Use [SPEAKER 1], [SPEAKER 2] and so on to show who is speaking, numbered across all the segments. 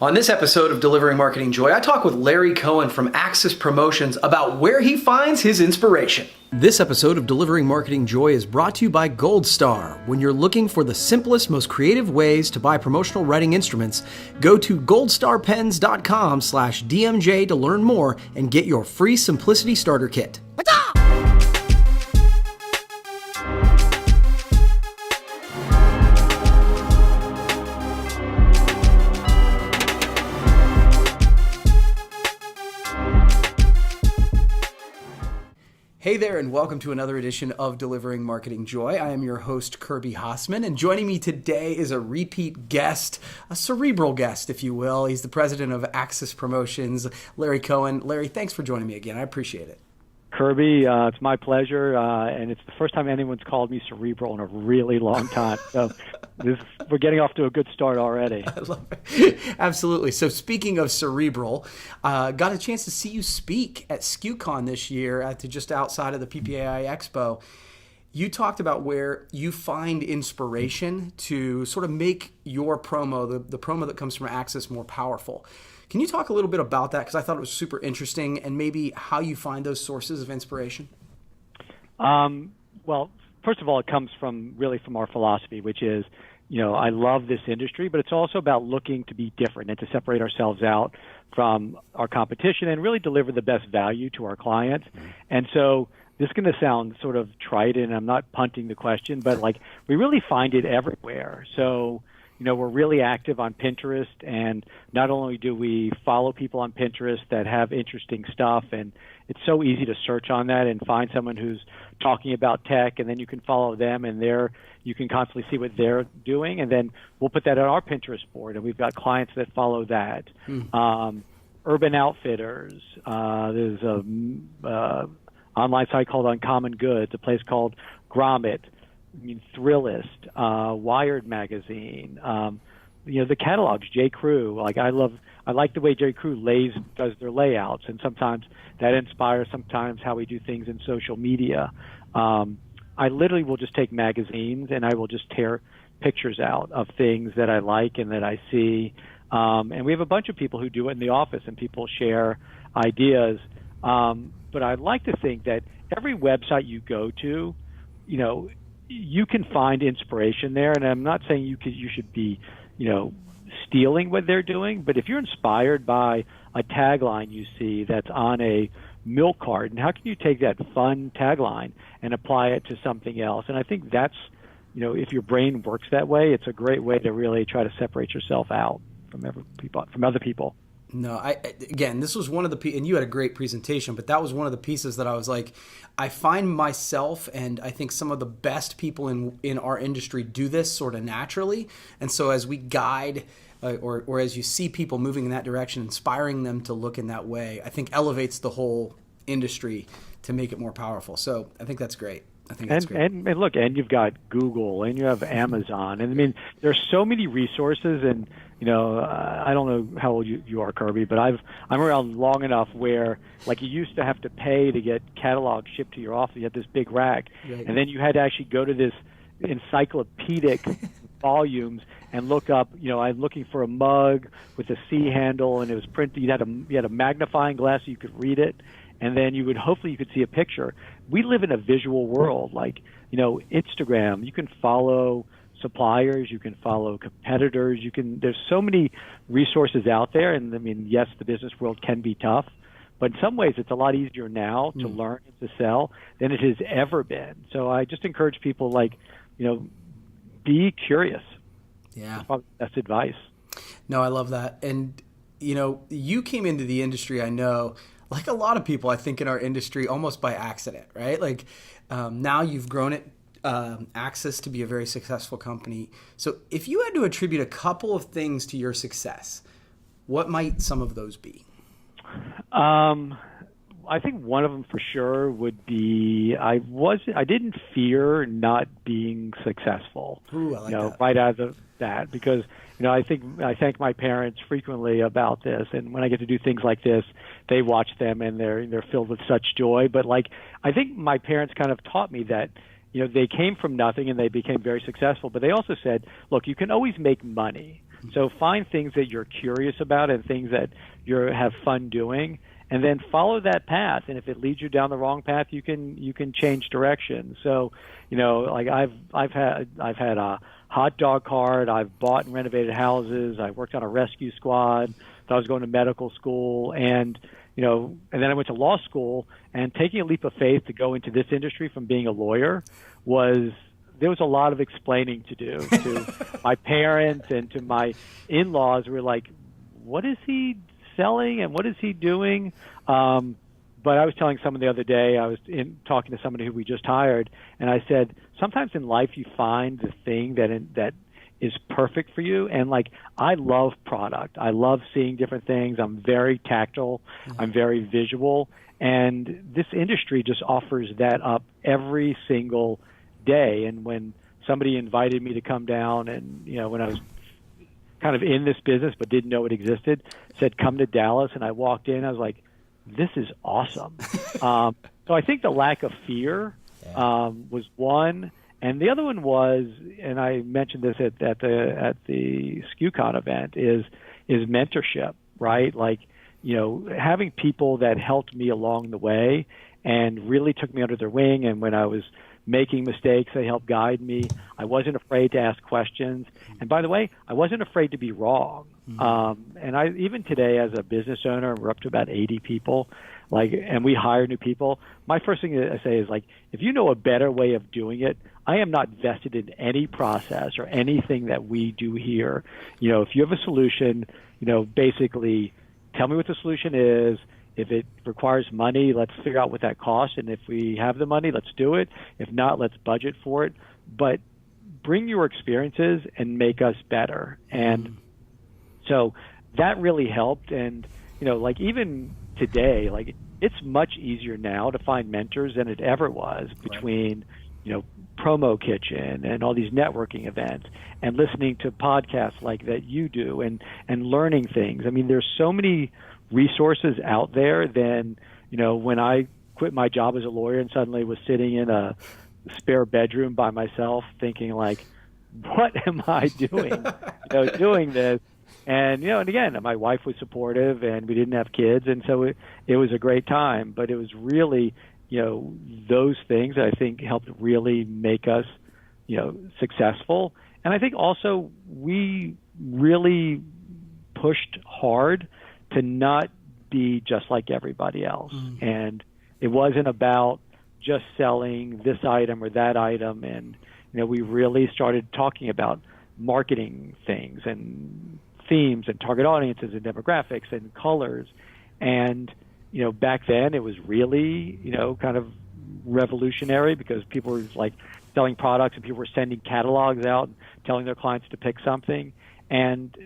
[SPEAKER 1] On this episode of Delivering Marketing Joy, I talk with Larry Cohen from Axis Promotions about where he finds his inspiration. This episode of Delivering Marketing Joy is brought to you by Gold Star. When you're looking for the simplest, most creative ways to buy promotional writing instruments, go to goldstarpens.com/DMJ to learn more and get your free Simplicity Starter Kit. Hey there, and welcome to another edition of Delivering Marketing Joy. I am your host, Kirby Hasseman, and joining me today is a repeat guest, a cerebral guest, if you will. He's the president of Axis Promotions, Larry Cohen. Larry, thanks for joining me again. I appreciate it.
[SPEAKER 2] Kirby, it's my pleasure, and it's the first time anyone's called me cerebral in a really long time. So we're getting off to a good start already.
[SPEAKER 1] I love it. Absolutely. So speaking of cerebral, got a chance to see you speak at SKUCon this year at just outside of the PPAI Expo. You talked about where you find inspiration to sort of make your promo, the promo that comes from Axis, more powerful. Can you talk a little bit about that? Because I thought it was super interesting, and maybe how you find those sources of inspiration.
[SPEAKER 2] Well, first of all, it comes from our philosophy, which is, I love this industry, but it's also about looking to be different and to separate ourselves out from our competition and really deliver the best value to our clients. Mm-hmm. And so this is going to sound sort of trite, and I'm not punting the question, but we really find it everywhere. So, we're really active on Pinterest, and not only do we follow people on Pinterest that have interesting stuff, and it's so easy to search on that and find someone who's talking about tech, and then you can follow them, and you can constantly see what they're doing, and then we'll put that on our Pinterest board, and we've got clients that follow that. Urban Outfitters, there's a online site called Uncommon Goods, a place called Grommet, Thrillist, Wired magazine, the catalogs, J. Crew. I like the way J. Crew does their layouts, and sometimes that inspires sometimes how we do things in social media. I literally will just take magazines and I will just tear pictures out of things that I like and that I see. And we have a bunch of people who do it in the office, and people share ideas. But I like to think that every website you go to, you can find inspiration there, and I'm not saying you should be, stealing what they're doing, but if you're inspired by a tagline you see that's on a milk carton, how can you take that fun tagline and apply it to something else? And I think that's, if your brain works that way, it's a great way to really try to separate yourself out from other people.
[SPEAKER 1] No, again, this was one of the, and you had a great presentation, but that was one of the pieces that I was like, I find myself, and I think some of the best people in our industry do this sort of naturally. And so as we guide, or as you see people moving in that direction, inspiring them to look in that way, I think elevates the whole industry to make it more powerful. So I think that's great.
[SPEAKER 2] And look, and you've got Google, and you have Amazon, and I mean, there's so many resources, and I don't know how old you are, Kirby, but I'm around long enough where you used to have to pay to get catalogs shipped to your office. You had this big rack, and then you had to actually go to this encyclopedic volumes and look up. I'm looking for a mug with a C handle, and it was printed. You had a magnifying glass so you could read it. And then hopefully you could see a picture. We live in a visual world, Instagram. You can follow suppliers, you can follow competitors, there's so many resources out there. And I mean, yes, the business world can be tough, but in some ways it's a lot easier now to learn and to sell than it has ever been. So I just encourage people be curious.
[SPEAKER 1] Yeah.
[SPEAKER 2] That's probably the best advice.
[SPEAKER 1] No, I love that. And, you came into the industry, I know, like a lot of people, I think, in our industry, almost by accident, right? Now you've grown it, Axis, to be a very successful company. So if you had to attribute a couple of things to your success, what might some of those be?
[SPEAKER 2] I think one of them for sure would be I didn't fear not being successful.
[SPEAKER 1] Ooh, I like that.
[SPEAKER 2] Right out of that, because I thank my parents frequently about this, and when I get to do things like this, they watch them and they're filled with such joy. But I think my parents kind of taught me that they came from nothing and they became very successful. But they also said, look, you can always make money, So find things that you're curious about and things that you have fun doing, and then follow that path. And if it leads you down the wrong path, you can change direction. So, like I've had a hot dog cart. I've bought and renovated houses. I worked on a rescue squad. So I was going to medical school, and then I went to law school. And taking a leap of faith to go into this industry from being a lawyer there was a lot of explaining to do to my parents and to my in-laws. Who were like, what is he selling and what is he doing? But I was telling someone the other day, I was talking to somebody who we just hired, and I said, sometimes in life you find the thing that is perfect for you. And like, I love product. I love seeing different things. I'm very tactile. I'm very visual. And this industry just offers that up every single day. And when somebody invited me to come down and, when I was kind of in this business but didn't know it existed, said, come to Dallas. And I walked in, I was like, this is awesome. So I think the lack of fear was one. And the other one was, and I mentioned this at the SKUCon event, is mentorship, right? Like, having people that helped me along the way and really took me under their wing. And when I was making mistakes, they helped guide me. I wasn't afraid to ask questions. And by the way, I wasn't afraid to be wrong. And I, even today as a business owner, we're up to about 80 people, and we hire new people. My first thing I say is, like, if you know a better way of doing it, I am not vested in any process or anything that we do here. If you have a solution, basically tell me what the solution is. If it requires money, let's figure out what that costs. And if we have the money, let's do it. If not, let's budget for it. But bring your experiences and make us better. And so that really helped. And, even today, it's much easier now to find mentors than it ever was between, Promo Kitchen and all these networking events and listening to podcasts like that you do and learning things. I mean, there's so many resources out there than, when I quit my job as a lawyer and suddenly was sitting in a spare bedroom by myself thinking, like, what am I doing, doing this? And, and again, my wife was supportive and we didn't have kids. And so it was a great time, but it was really, those things that I think helped really make us, successful. And I think also we really pushed hard to not be just like everybody else. And it wasn't about just selling this item or that item. And, we really started talking about marketing things and themes and target audiences and demographics and colors. And, back then it was really, kind of revolutionary because people were like selling products and people were sending catalogs out and telling their clients to pick something. And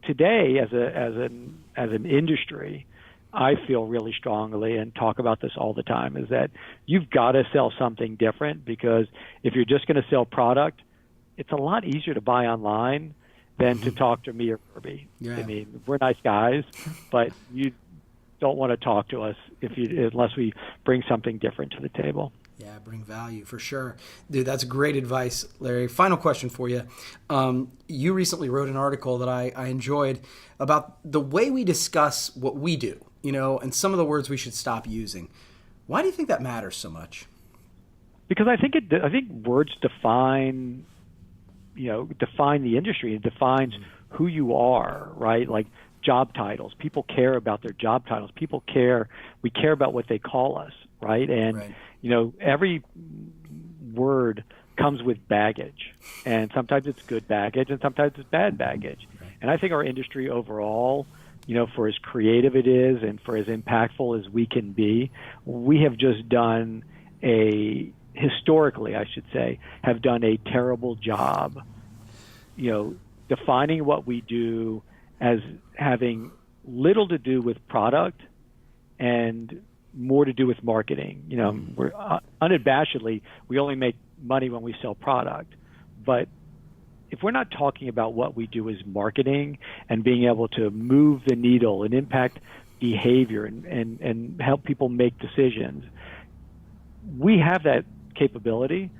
[SPEAKER 2] today, as an industry, I feel really strongly and talk about this all the time, is that you've got to sell something different, because if you're just going to sell product, it's a lot easier to buy online than to talk to me or Kirby. I mean, we're nice guys, but you don't want to talk to us unless we bring something different to the table.
[SPEAKER 1] Yeah, bring value for sure. Dude, that's great advice, Larry. Final question for you. You recently wrote an article that I enjoyed about the way we discuss what we do, and some of the words we should stop using. Why do you think that matters so much?
[SPEAKER 2] Because I think words define the industry. It defines who you are, right? Like job titles. People care about their job titles. We care about what they call us, right? And, every word comes with baggage. And sometimes it's good baggage and sometimes it's bad baggage. Right. And I think our industry overall, for as creative it is and for as impactful as we can be, we have just done historically, I should say, have done a terrible job, defining what we do as having little to do with product and more to do with marketing. We're unabashedly, we only make money when we sell product. But if we're not talking about what we do as marketing and being able to move the needle and impact behavior and help people make decisions, we have that capability.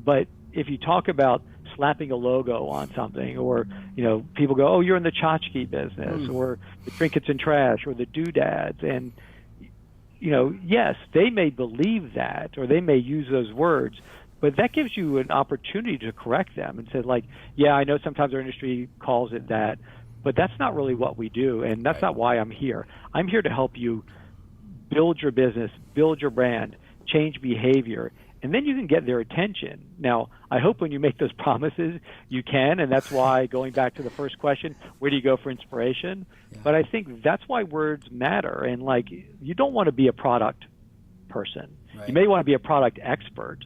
[SPEAKER 2] But if you talk about slapping a logo on something, or people go, oh, you're in the tchotchke business, or the trinkets and trash, or the doodads, and yes, they may believe that, or they may use those words, but that gives you an opportunity to correct them and say, like, yeah, I know sometimes our industry calls it that, but that's not really what we do, and that's not why I'm here. I'm here to help you build your business, build your brand, change behavior, and then you can get their attention. Now, I hope when you make those promises, you can, and that's why, going back to the first question, where do you go for inspiration? Yeah. But I think that's why words matter, and like, you don't want to be a product person. Right. You may want to be a product expert,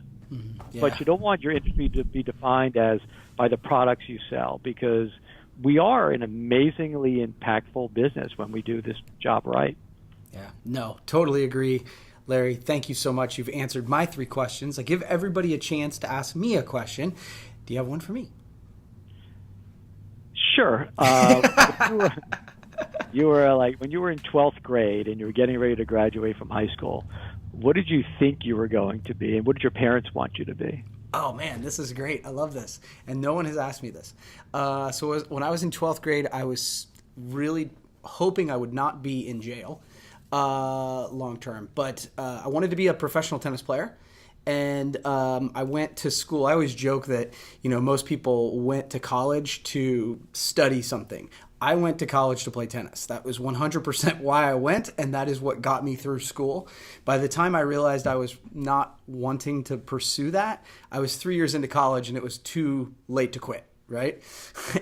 [SPEAKER 2] but you don't want your industry to be defined as by the products you sell, because we are an amazingly impactful business when we do this job right.
[SPEAKER 1] Yeah, no, totally agree. Larry, thank you so much. You've answered my 3 questions. I give everybody a chance to ask me a question. Do you have one for me?
[SPEAKER 2] Sure. You were like, when you were in 12th grade and you were getting ready to graduate from high school, what did you think you were going to be, and what did your parents want you to be?
[SPEAKER 1] Oh, man, this is great. I love this. And no one has asked me this. So when I was in 12th grade, I was really hoping I would not be in jail long term. But I wanted to be a professional tennis player. And I went to school. I always joke that, most people went to college to study something. I went to college to play tennis. That was 100% why I went, and that is what got me through school. By the time I realized I was not wanting to pursue that, I was 3 years into college, and it was too late to quit, right?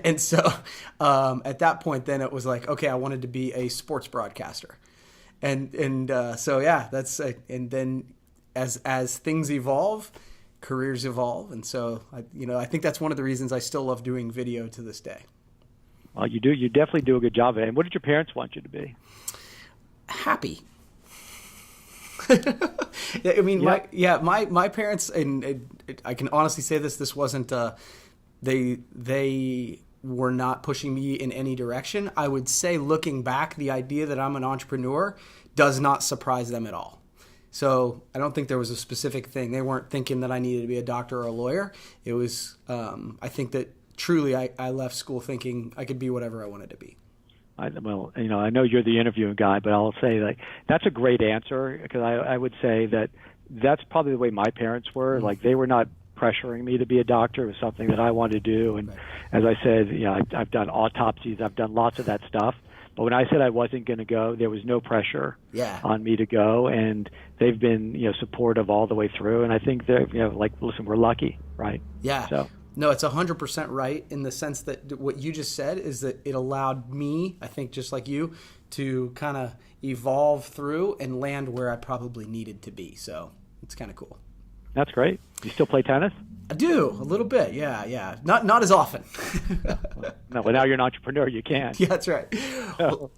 [SPEAKER 1] And so at that point, then it was like, okay, I wanted to be a sports broadcaster. And so, yeah, that's and then as things evolve, careers evolve. And so, I think that's one of the reasons I still love doing video to this day.
[SPEAKER 2] Well, you do. You definitely do a good job of it. And what did your parents want you to be?
[SPEAKER 1] Happy. I mean, my parents, and I can honestly say this wasn't, they were not pushing me in any direction. I would say, looking back, the idea that I'm an entrepreneur does not surprise them at all. So I don't think there was a specific thing. They weren't thinking that I needed to be a doctor or a lawyer. It was, I think that truly I left school thinking I could be whatever I wanted to be.
[SPEAKER 2] I know you're the interviewing guy, but I'll say, like, that's a great answer, because I would say that that's probably the way my parents were. Mm-hmm. Like, they were not pressuring me to be a doctor. It was something that I wanted to do. And right. As I said, I've done autopsies. I've done lots of that stuff. But when I said I wasn't going to go, there was no pressure on me to go. And they've been, supportive all the way through. And I think they're, listen, we're lucky, right?
[SPEAKER 1] Yeah. So. No, it's 100% right, in the sense that what you just said is that it allowed me, I think just like you, to kind of evolve through and land where I probably needed to be. So it's kind of cool. That's
[SPEAKER 2] great. You still play tennis?
[SPEAKER 1] I do, a little bit, yeah. Not as often.
[SPEAKER 2] No, but now you're an entrepreneur, you can.
[SPEAKER 1] Yeah, that's right. Well,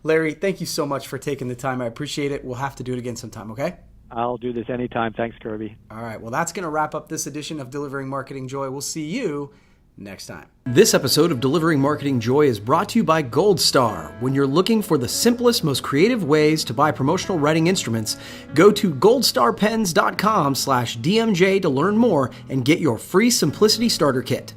[SPEAKER 1] Larry, thank you so much for taking the time. I appreciate it. We'll have to do it again sometime, okay?
[SPEAKER 2] I'll do this anytime. Thanks, Kirby.
[SPEAKER 1] All right. Well, that's going to wrap up this edition of Delivering Marketing Joy. We'll see you next time. This episode of Delivering Marketing Joy is brought to you by Gold Star. When you're looking for the simplest, most creative ways to buy promotional writing instruments, go to goldstarpens.com/DMJ to learn more and get your free Simplicity Starter Kit.